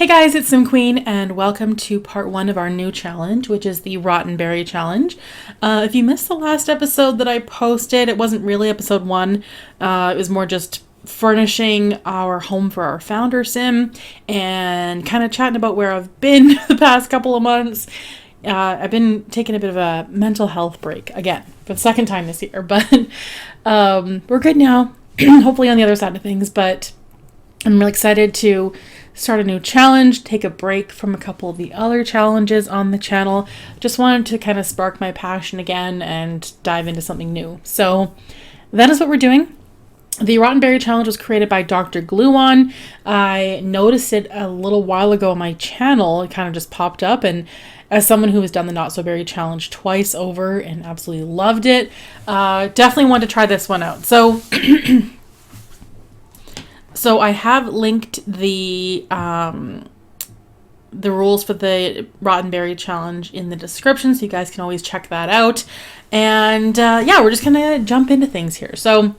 Hey guys, it's Sim Queen, and welcome to part one of our new challenge, which is the Rottenberry challenge. If you missed the last episode that I posted, it wasn't really episode one. It was more just furnishing our home for our founder sim and kind of chatting about where I've been the past couple of months. I've been taking a bit of a mental health break again for the second time this year, but we're good now. Hopefully on the other side of things, but I'm really excited to start a new challenge, take a break from a couple of the other challenges on the channel. Just wanted to kind of spark my passion again and dive into something new. So that is what we're doing. The Rottenberry challenge was created by Dr. Gluon. I noticed it a little while ago on my channel. It kind of just popped up, and as someone who has done the Not So Berry challenge twice over and absolutely loved it, definitely want to try this one out. So I have linked the rules for the Rottenberry challenge in the description, so you guys can always check that out. And yeah, we're just gonna jump into things here. So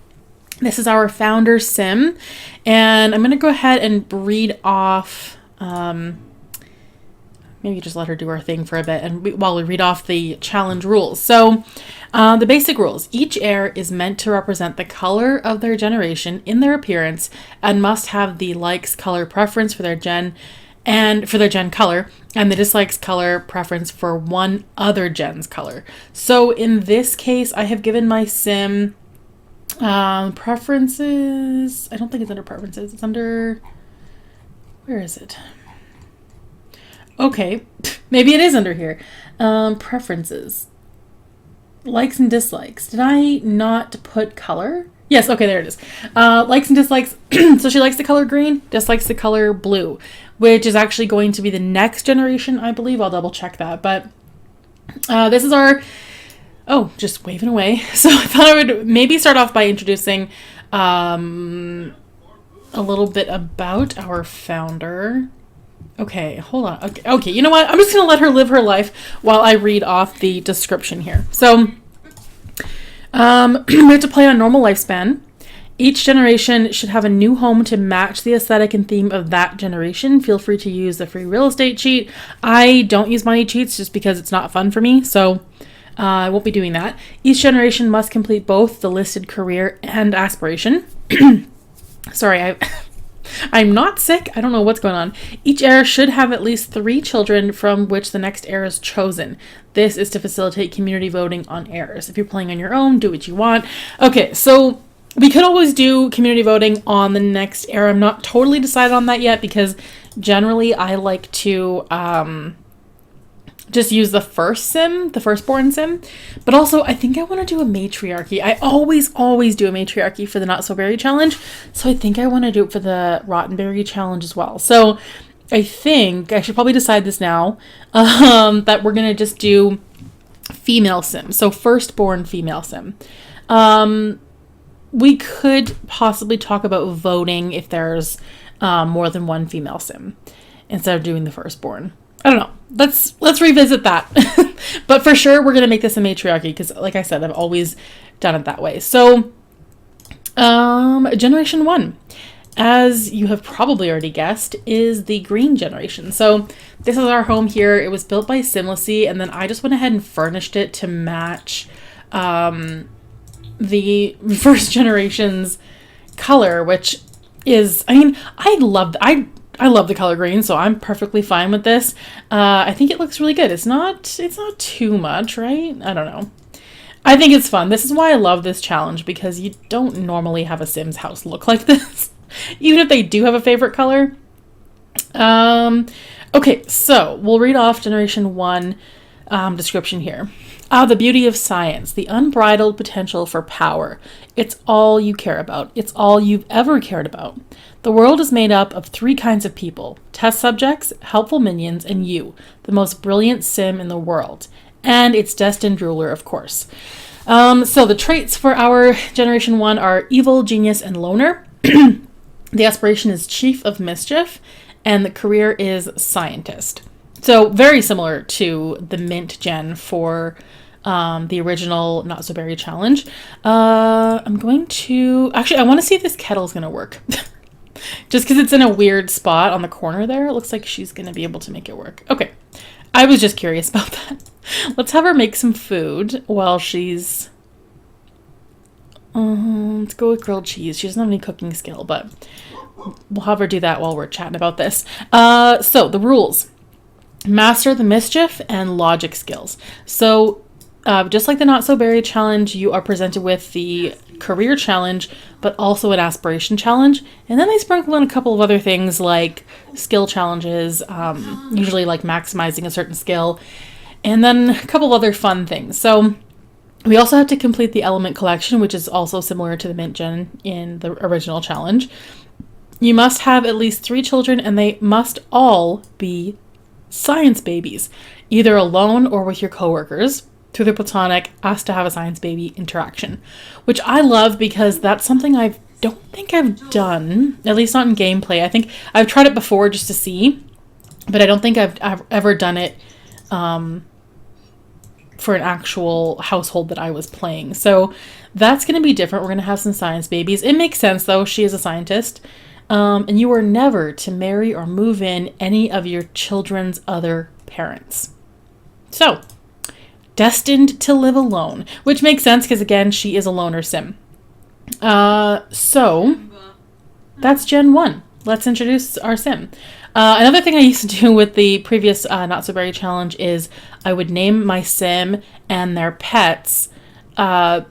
this is our founder sim, and I'm gonna go ahead and read off. Maybe just let her do her thing for a bit, and while we read off the challenge rules. So the basic rules: each heir is meant to represent the color of their generation in their appearance and must have the likes color preference for their gen color, and the dislikes color preference for one other gen's color. So in this case, I have given my sim preferences. I don't think it's under preferences. It's under, where is it? Okay, maybe it is under here. Preferences. Likes and dislikes. Did I not put color? Yes, okay, there it is. Likes and dislikes. So she likes the color green, dislikes the color blue, which is actually going to be the next generation, I believe. I'll double check that. But this is our... Oh, just waving away. So I thought I would maybe start off by introducing a little bit about our founder. Okay, hold on. Okay, you know what? I'm just going to let her live her life while I read off the description here. So, we have to play on normal lifespan. Each generation should have a new home to match the aesthetic and theme of that generation. Feel free to use the free real estate cheat. I don't use money cheats just because it's not fun for me, so I won't be doing that. Each generation must complete both the listed career and aspiration. Sorry, I'm not sick. I don't know what's going on. Each heir should have at least 3 children from which the next heir is chosen. This is to facilitate community voting on heirs. If you're playing on your own, do what you want. Okay, so we could always do community voting on the next heir. I'm not totally decided on that yet because generally I like to just use the firstborn sim. But also, I think I want to do a matriarchy. I always do a matriarchy for the Not So Berry challenge. So I think I want to do it for the Rottenberry challenge as well. So I think I should probably decide this now, that we're going to just do female sim. So firstborn female sim. We could possibly talk about voting if there's more than one female sim instead of doing the firstborn. I don't know. Let's revisit that. But for sure, we're going to make this a matriarchy because, like I said, I've always done it that way. So, generation 1, as you have probably already guessed, is the green generation. So this is our home here. It was built by Simlicy, and then I just went ahead and furnished it to match the first generation's color, which is, I mean, I love the color green, so I'm perfectly fine with this. I think it looks really good. It's not too much, right? I don't know. I think it's fun. This is why I love this challenge, because you don't normally have a Sims house look like this, even if they do have a favorite color. Okay, so we'll read off Generation 1 description here. The beauty of science, the unbridled potential for power. It's all you care about. It's all you've ever cared about. The world is made up of 3 kinds of people: test subjects, helpful minions, and you, the most brilliant sim in the world. And its destined ruler, of course. So the traits for our Generation 1 are evil, genius, and loner. The aspiration is chief of mischief, and the career is scientist. So very similar to the mint gen for the original Not So Berry challenge. I'm going to... Actually, I want to see if this kettle is going to work. Just because it's in a weird spot on the corner there, it looks like she's going to be able to make it work. Okay. I was just curious about that. Let's have her make some food while she's... let's go with grilled cheese. She doesn't have any cooking skill, but we'll have her do that while we're chatting about this. So the rules. Master the mischief and logic skills. So just like the Not So Berry challenge, you are presented with the career challenge, but also an aspiration challenge. And then they sprinkle in a couple of other things like skill challenges, usually like maximizing a certain skill, and then a couple of other fun things. So we also have to complete the element collection, which is also similar to the Mint Gen in the original challenge. You must have at least 3 children, and they must all be science babies, either alone or with your coworkers. Through the platonic asked to have a science baby interaction, which I love because that's something I don't think I've done, at least not in gameplay. I think I've tried it before just to see, but I don't think I've ever done it for an actual household that I was playing. So that's going to be different. We're going to have some science babies. It makes sense though. She is a scientist. And you are never to marry or move in any of your children's other parents. So, destined to live alone, which makes sense because again, she is a loner sim. So that's Gen 1. Let's introduce our sim. Another thing I used to do with the previous Not So Berry challenge is I would name my sim and their pets themed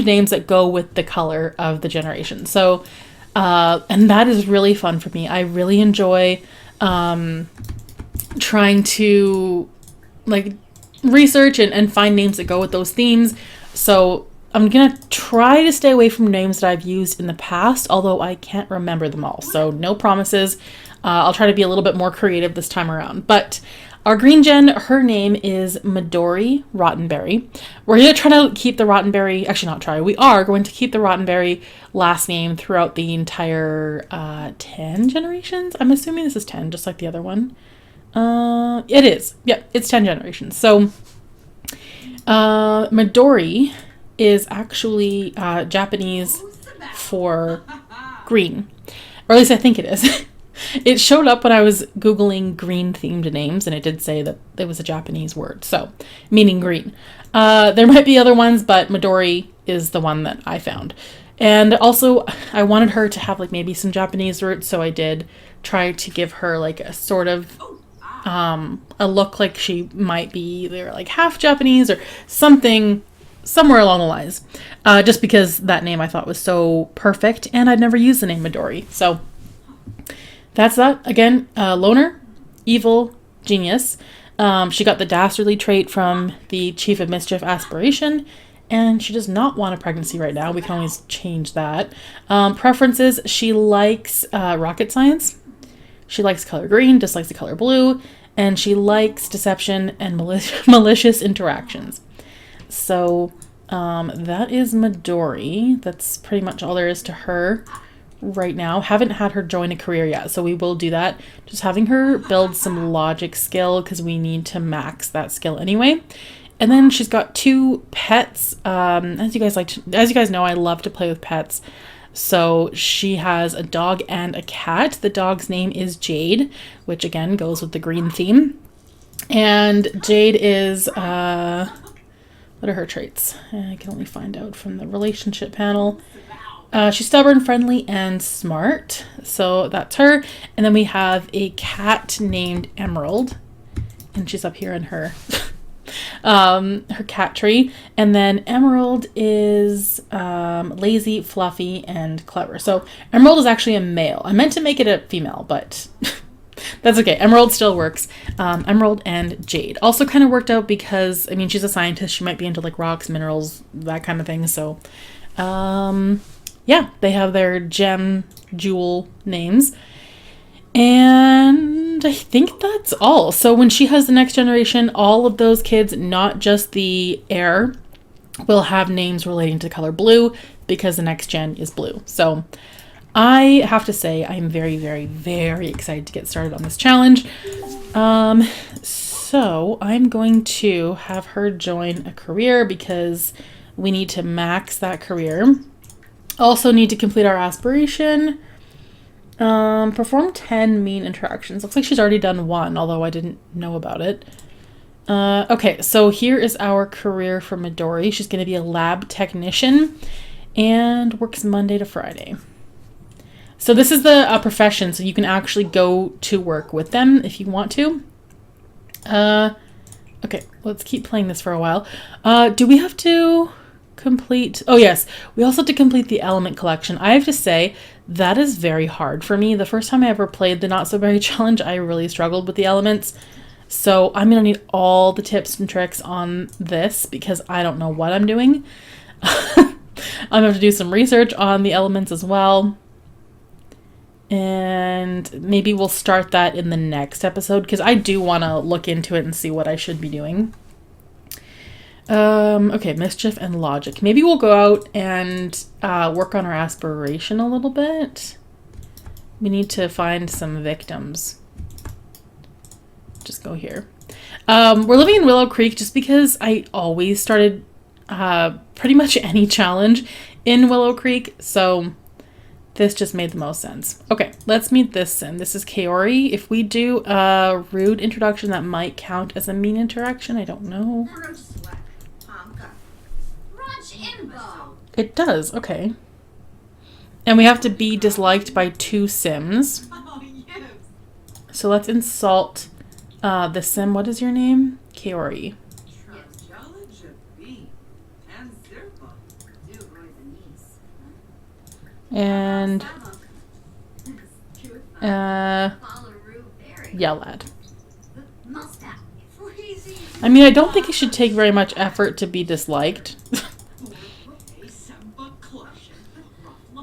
names that go with the color of the generation. So, and that is really fun for me. I really enjoy trying to like research and find names that go with those themes. So I'm gonna try to stay away from names that I've used in the past, although I can't remember them all. So no promises. I'll try to be a little bit more creative this time around. But our green gen, her name is Midori Rottenberry. We're going to try to keep the Rottenberry, actually not try, we are going to keep the Rottenberry last name throughout the entire 10 generations. I'm assuming this is 10, just like the other one. It is. Yep, it's 10 generations. So Midori is actually Japanese for green. Or at least I think it is. It showed up when I was Googling green themed names, and it did say that it was a Japanese word, so meaning green. There might be other ones, but Midori is the one that I found. And also, I wanted her to have like maybe some Japanese roots, so I did try to give her like a sort of a look like she might be either like half Japanese or something, somewhere along the lines. Just because that name I thought was so perfect, and I'd never used the name Midori, so that's that. Again, loner, evil, genius. She got the dastardly trait from the Chief of Mischief aspiration, and she does not want a pregnancy right now. We can always change that. Preferences, she likes rocket science. She likes color green, dislikes the color blue, and she likes deception and malicious interactions. So that is Midori. That's pretty much all there is to her right now. Haven't had her join a career yet, so we will do that. Just having her build some logic skill because we need to max that skill anyway. And then she's got 2 pets. As you guys know, I love to play with pets. So she has a dog and a cat. The dog's name is Jade, which again goes with the green theme. And Jade is what are her traits? I can only find out from the relationship panel. She's stubborn, friendly, and smart. So that's her. And then we have a cat named Emerald. And she's up here in her her cat tree. And then Emerald is lazy, fluffy, and clever. So Emerald is actually a male. I meant to make it a female, but that's okay. Emerald still works. Emerald and Jade. Also kind of worked out because, I mean, she's a scientist. She might be into like rocks, minerals, that kind of thing. So, yeah, they have their gem jewel names. And I think that's all. So when she has the next generation, all of those kids, not just the heir, will have names relating to the color blue because the next gen is blue. So I have to say I'm very, very, very excited to get started on this challenge. So I'm going to have her join a career because we need to max that career. Also need to complete our aspiration. Perform 10 mean interactions. Looks like she's already done one, although I didn't know about it. Okay, so here is our career for Midori. She's going to be a lab technician and works Monday to Friday. So this is the profession, so you can actually go to work with them if you want to. Okay, let's keep playing this for a while. Do we have to complete... Oh, yes. We also have to complete the element collection. I have to say, that is very hard for me. The first time I ever played the Not So Berry Challenge, I really struggled with the elements. So I'm going to need all the tips and tricks on this because I don't know what I'm doing. I'm going to have to do some research on the elements as well. And maybe we'll start that in the next episode because I do want to look into it and see what I should be doing. Okay, mischief and logic. Maybe we'll go out and work on our aspiration a little bit. We need to find some victims. Just go here. We're living in Willow Creek just because I always started pretty much any challenge in Willow Creek, so this just made the most sense. Okay, let's meet this sim. This is Kaori. If we do a rude introduction, that might count as a mean interaction. I don't know. It does, okay. And we have to be disliked by 2 sims. So let's insult the sim. What is your name? Kaori. And yell at. I mean, I don't think it should take very much effort to be disliked.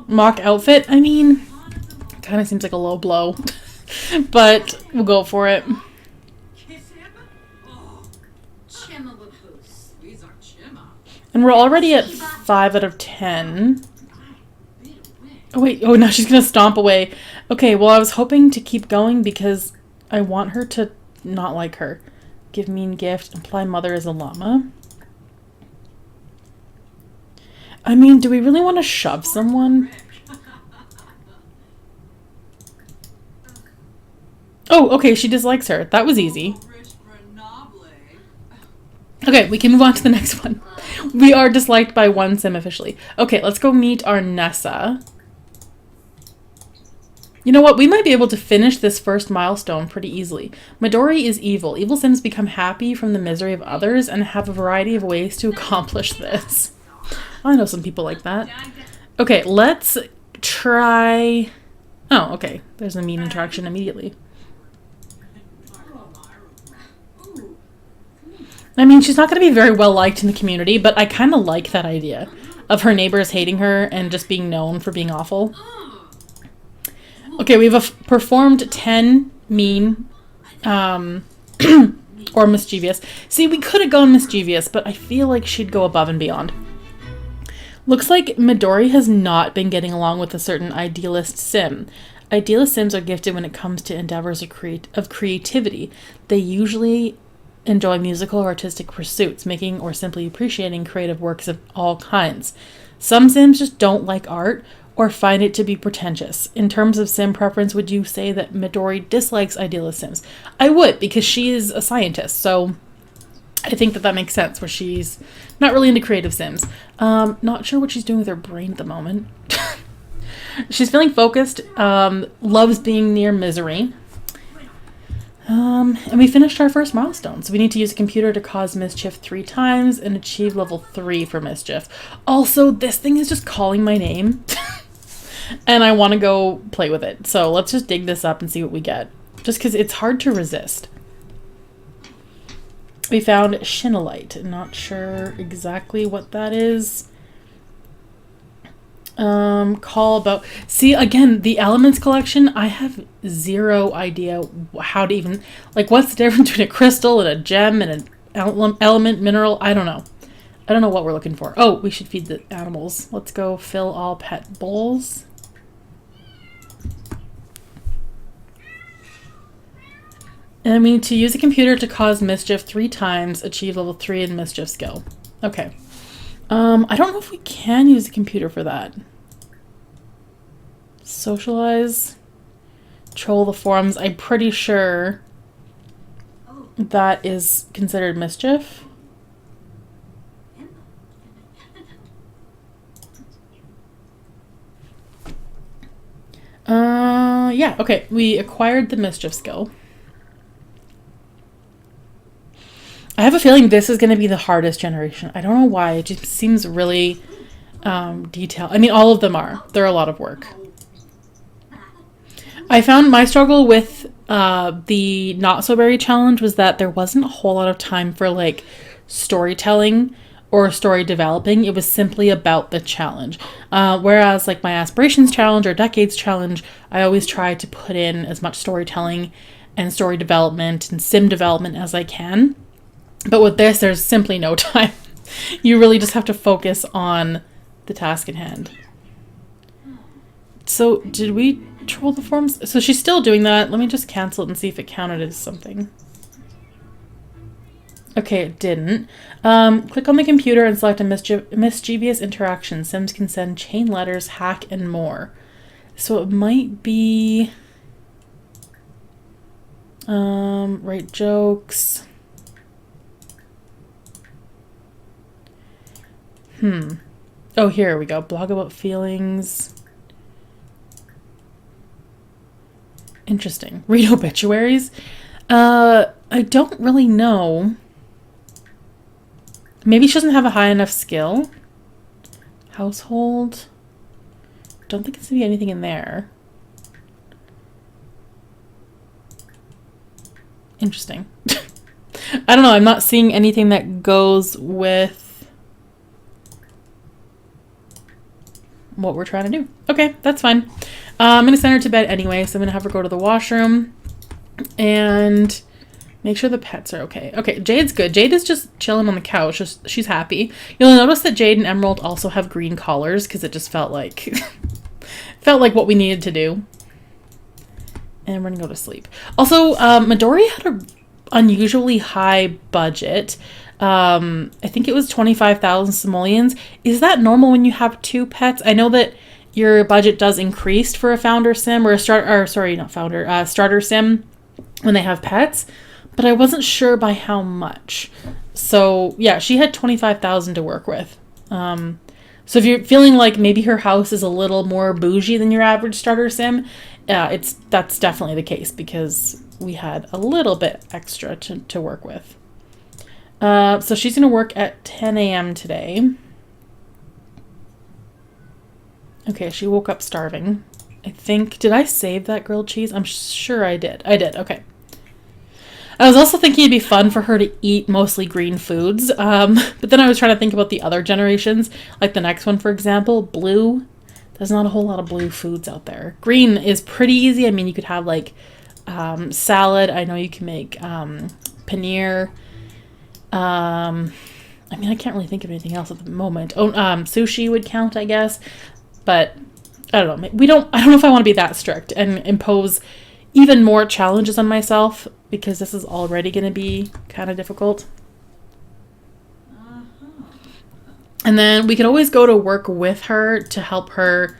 Mock outfit? I mean, kind of seems like a low blow. But we'll go for it. And we're already at 5 out of 10. Oh, wait. Oh, now she's going to stomp away. Okay, well, I was hoping to keep going because I want her to not like her. Give mean gift. Imply mother is a llama. I mean, do we really want to shove someone? Oh, okay, she dislikes her. That was easy. Okay, we can move on to the next one. We are disliked by 1 sim officially. Okay, let's go meet our Nessa. You know what? We might be able to finish this first milestone pretty easily. Midori is evil. Evil sims become happy from the misery of others and have a variety of ways to accomplish this. I know some people like that. Okay, let's try... Oh, okay. There's a mean interaction immediately. I mean, she's not going to be very well liked in the community, but I kind of like that idea of her neighbors hating her and just being known for being awful. Okay, we've performed 10 mean or mischievous. See, we could have gone mischievous, but I feel like she'd go above and beyond. Looks like Midori has not been getting along with a certain idealist sim. Idealist sims are gifted when it comes to endeavors of creativity. They usually enjoy musical or artistic pursuits, making or simply appreciating creative works of all kinds. Some sims just don't like art or find it to be pretentious. In terms of sim preference, would you say that Midori dislikes idealist sims? I would, because she is a scientist, so I think that makes sense, where she's not really into creative sims. Not sure what she's doing with her brain at the moment. She's feeling focused, loves being near misery. And we finished our first milestone. So we need to use a computer to cause mischief 3 times and achieve level 3 for mischief. Also, this thing is just calling my name. And I want to go play with it. So let's just dig this up and see what we get. Just because it's hard to resist. We found Shinolite. Not sure exactly what that is. Call about... See, again, the elements collection, I have zero idea how to even... Like, what's the difference between a crystal and a gem and an element mineral? I don't know. I don't know what we're looking for. Oh, we should feed the animals. Let's go fill all pet bowls. And we need to use a computer to cause mischief 3 times, achieve level 3 in mischief skill. Okay. I don't know if we can use a computer for that. Socialize. Troll the forums. I'm pretty sure that is considered mischief. Yeah, okay. We acquired the mischief skill. I have a feeling this is going to be the hardest generation. I don't know why. It just seems really detailed. I mean, all of them are. They're a lot of work. I found my struggle with the Not So Berry challenge was that there wasn't a whole lot of time for like storytelling or story developing. It was simply about the challenge. Whereas like my aspirations challenge or decades challenge, I always try to put in as much storytelling and story development and sim development as I can. But with this, there's simply no time. You really just have to focus on the task at hand. So did we troll the forms? So she's still doing that. Let me just cancel it and see if it counted as something. Okay, it didn't. Click on the computer and select a mischievous interaction. Sims can send chain letters, hack, and more. So it might be... write jokes. Oh, here we go. Blog about feelings. Interesting. Read obituaries. I don't really know. Maybe she doesn't have a high enough skill. Household. Don't think it's gonna be anything in there. Interesting. I don't know. I'm not seeing anything that goes with what we're trying to do. Okay, that's fine. I'm going to send her to bed anyway, so I'm going to have her go to the washroom and make sure the pets are okay. Okay, Jade's good. Jade is just chilling on the couch. She's happy. You'll notice that Jade and Emerald also have green collars because it just felt like what we needed to do. And we're going to go to sleep. Also, Midori had an unusually high budget. I think it was 25,000 simoleons. Is that normal when you have 2 pets? I know that your budget does increase for a founder sim or a starter sim when they have pets, but I wasn't sure by how much. So yeah, she had 25,000 to work with. So if you're feeling like maybe her house is a little more bougie than your average starter sim, that's definitely the case because we had a little bit extra to work with. So she's going to work at 10 a.m. today. Okay, she woke up starving. I think, did I save that grilled cheese? I'm sure I did. I did, okay. I was also thinking it'd be fun for her to eat mostly green foods. But then I was trying to think about the other generations. Like the next one, for example, blue. There's not a whole lot of blue foods out there. Green is pretty easy. I mean, you could have like salad. I know you can make paneer. I mean, I can't really think of anything else at the moment. Oh, sushi would count, I guess. But I don't know. I don't know if I want to be that strict and impose even more challenges on myself because this is already going to be kind of difficult. And then we could always go to work with her to help her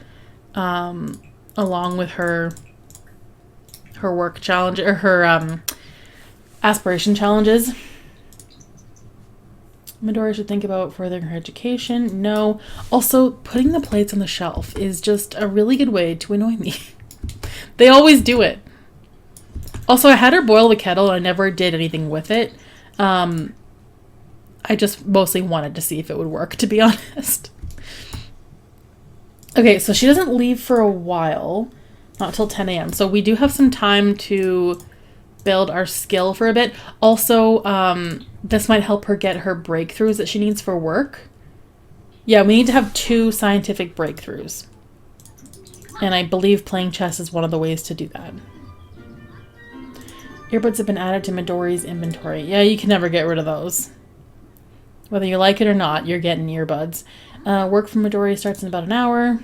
along with her work challenge or her aspiration challenges. Midori should think about furthering her education. No. Also, putting the plates on the shelf is just a really good way to annoy me. They always do it. Also, I had her boil the kettle and I never did anything with it. I just mostly wanted to see if it would work, to be honest. Okay, so she doesn't leave for a while. Not till 10 a.m. So we do have some time to build our skill for a bit. Also, this might help her get her breakthroughs that she needs for work. Yeah, we need to have 2 scientific breakthroughs. And I believe playing chess is one of the ways to do that. Earbuds have been added to Midori's inventory. Yeah, you can never get rid of those. Whether you like it or not, you're getting earbuds. Work for Midori starts in about an hour.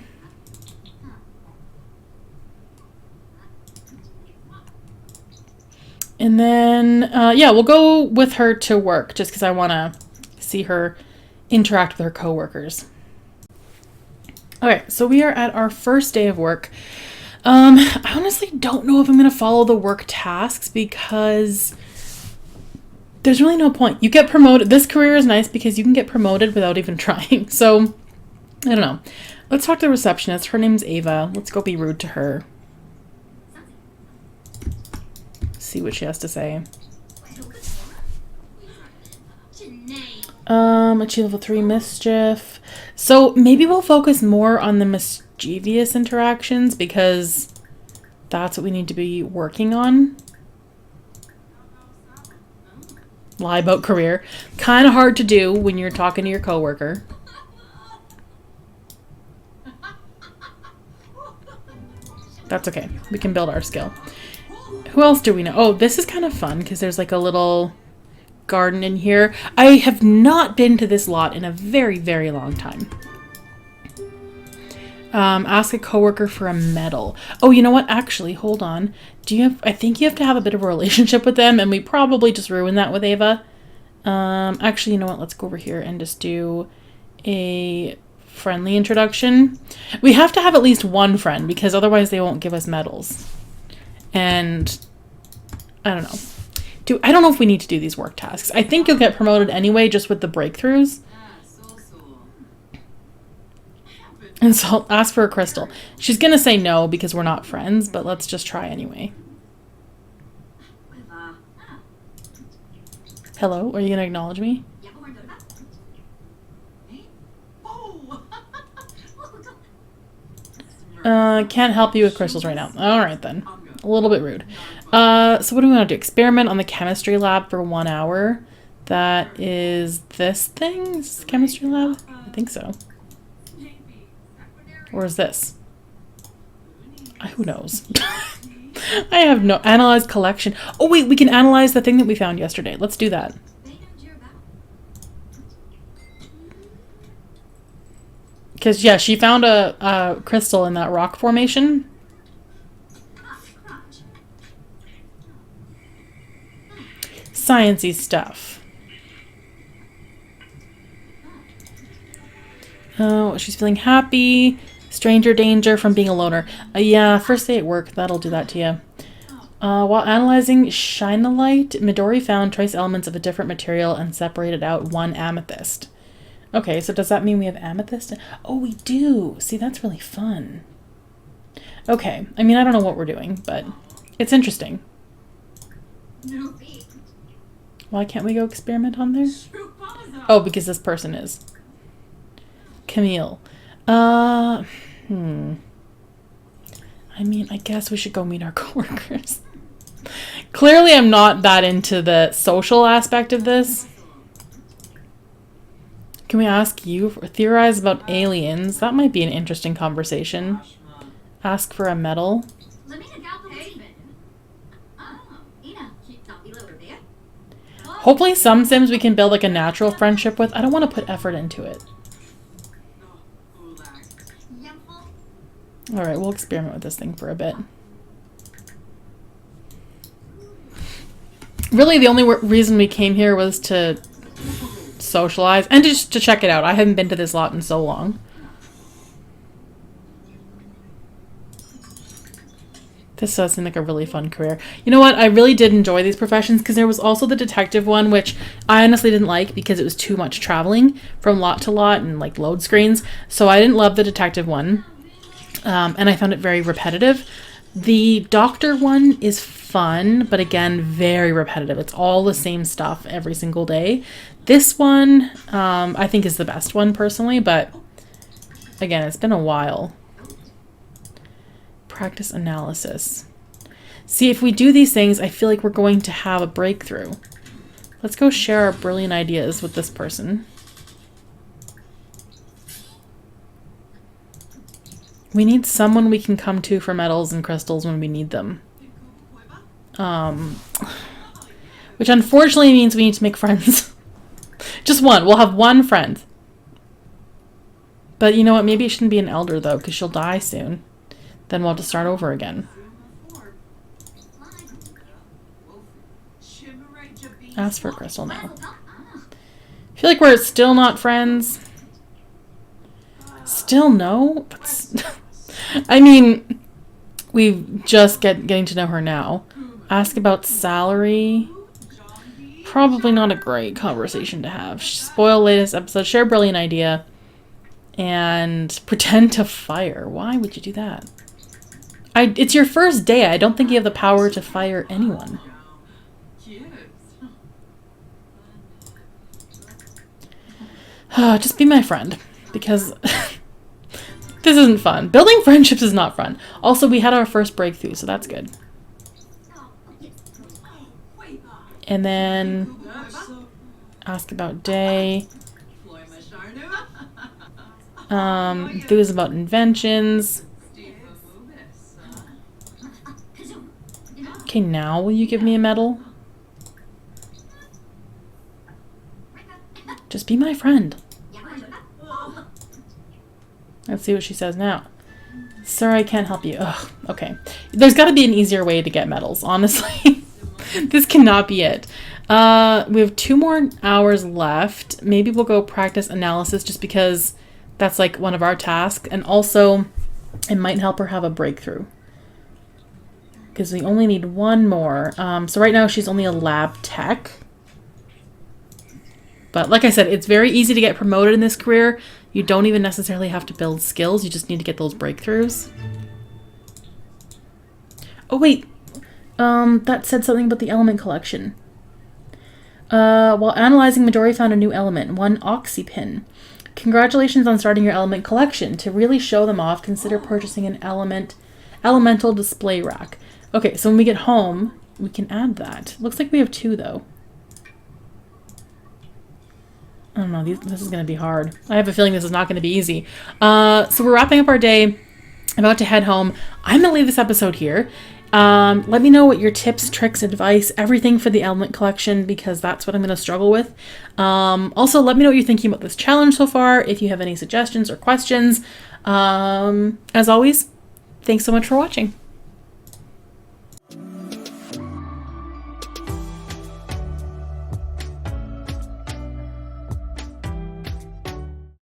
And then, yeah, we'll go with her to work just because I want to see her interact with her coworkers. Okay, so we are at our first day of work. I honestly don't know if I'm going to follow the work tasks because there's really no point. You get promoted. This career is nice because you can get promoted without even trying. So, I don't know. Let's talk to the receptionist. Her name's Ava. Let's go be rude to her. See what she has to say. Achieve level 3 mischief. So maybe we'll focus more on the mischievous interactions because that's what we need to be working on. Lie about career. Kind of hard to do when you're talking to your coworker. That's okay. We can build our skill. Who else do we know? Oh, this is kind of fun because there's like a little garden in here. I have not been to this lot in a very, very long time. Ask a coworker for a medal. Oh, you know what? Actually, hold on. I think you have to have a bit of a relationship with them, and we probably just ruined that with Ava. Actually, you know what? Let's go over here and just do a friendly introduction. We have to have at least one friend because otherwise they won't give us medals. And I don't know. I don't know if we need to do these work tasks. I think you'll get promoted anyway just with the breakthroughs. And so I'll ask for a crystal. She's going to say no because we're not friends, but let's just try anyway. Hello? Are you going to acknowledge me? Can't help you with crystals right now. Alright then. A little bit rude. So what do we want to do? Experiment on the chemistry lab for 1 hour. That is this thing? Is this the chemistry lab? I think so. Or is this? Who knows? I have no... Analyze collection. Oh wait, we can analyze the thing that we found yesterday. Let's do that. Because, yeah, she found a crystal in that rock formation. Sciencey stuff. Oh, she's feeling happy. Stranger danger from being a loner. Yeah, first day at work. That'll do that to you. While analyzing Shinalite, Midori found trace elements of a different material and separated out 1 amethyst. Okay, so does that mean we have amethyst? Oh, we do. See, that's really fun. Okay, I mean, I don't know what we're doing, but it's interesting. Why can't we go experiment on there? Oh, because this person is. Camille. I mean, I guess we should go meet our coworkers. Clearly, I'm not that into the social aspect of this. Can we ask you for theorize about aliens? That might be an interesting conversation. Ask for a medal. Hopefully some Sims we can build like a natural friendship with. I don't want to put effort into it. Alright, we'll experiment with this thing for a bit. Really, the only reason we came here was to socialize and just to check it out. I haven't been to this lot in so long. This does seem like a really fun career. You know what? I really did enjoy these professions because there was also the detective one, which I honestly didn't like because it was too much traveling from lot to lot and like load screens. So I didn't love the detective one. And I found it very repetitive. The doctor one is fun, but again, very repetitive. It's all the same stuff every single day. This one, I think is the best one personally, but again, it's been a while. Practice analysis. See, if we do these things, I feel like we're going to have a breakthrough. Let's go share our brilliant ideas with this person. We need someone we can come to for medals and crystals when we need them. Which unfortunately means we need to make friends. Just one. We'll have one friend. But you know what? Maybe it shouldn't be an elder, though, because she'll die soon. Then we'll have to start over again. Ask for a crystal now. I feel like we're still not friends. Still no? I mean, we've just getting to know her now. Ask about salary. Probably not a great conversation to have. Spoil latest episode. Share brilliant idea. And pretend to fire. Why would you do that? It's your first day. I don't think you have the power to fire anyone. Just be my friend. Because this isn't fun. Building friendships is not fun. Also, we had our first breakthrough, so that's good. And then ask about day. Enthuse about inventions. Okay, now will you give me a medal? Just be my friend. Let's see what she says now. Sir, I can't help you. Ugh, okay. There's got to be an easier way to get medals, honestly. This cannot be it. We have 2 more hours left. Maybe we'll go practice analysis just because that's like one of our tasks. And also, it might help her have a breakthrough. Because we only need 1 more. So right now she's only a lab tech. But like I said, it's very easy to get promoted in this career. You don't even necessarily have to build skills. You just need to get those breakthroughs. Oh, wait. That said something about the element collection. While analyzing, Midori found a new element, 1 oxypin. Congratulations on starting your element collection. To really show them off, consider purchasing an elemental display rack. Okay, so when we get home, we can add that. Looks like we have 2, though. I don't know, this is going to be hard. I have a feeling this is not going to be easy. So we're wrapping up our day, about to head home. I'm going to leave this episode here. Let me know what your tips, tricks, advice, everything for the element collection, because that's what I'm going to struggle with. Also, let me know what you're thinking about this challenge so far, if you have any suggestions or questions. As always, thanks so much for watching.